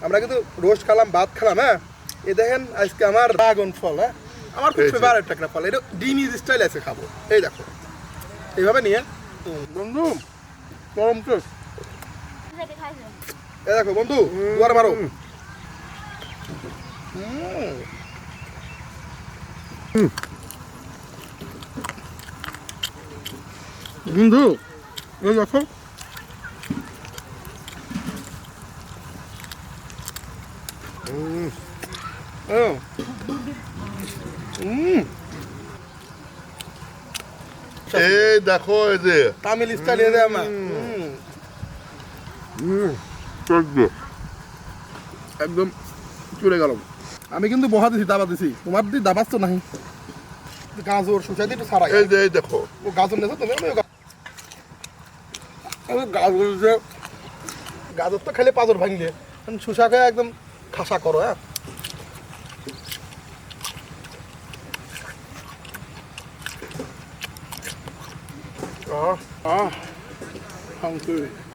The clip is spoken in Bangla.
আমরা কিন্তু রোস্ট খেলাম, ভাত খেলাম। হ্যাঁ, এই দেখেন আজকে আমার ড্রাগন ফল। হ্যাঁ, আমার খুব ফেভারিট একটা ফল। এটা ডিনিজ স্টাইল আছে খাবো। এই দেখো, এইভাবে নিয়ে বন্ধু গরম তো। এই দেখো বন্ধু, দুয়ার মারো। বন্ধু এই দেখো, এই দেখো এই যে তামিল স্টাইল এ আমার একদম চলে গেল। আমি কিন্তু বহা দিছি, দাবা দিছি, তোমার দি দাবাস তো নাই। গাজর শুষা দিয়ে একটু ছাড়াই। এই যে এই দেখো ও গাজর নেছো তুমি? গাজর যে গাজর তো খেলে পাজর ভাঙলে, শুষা খেয়ে একদম খাসা করো। হ্যাঁ, আহ আহ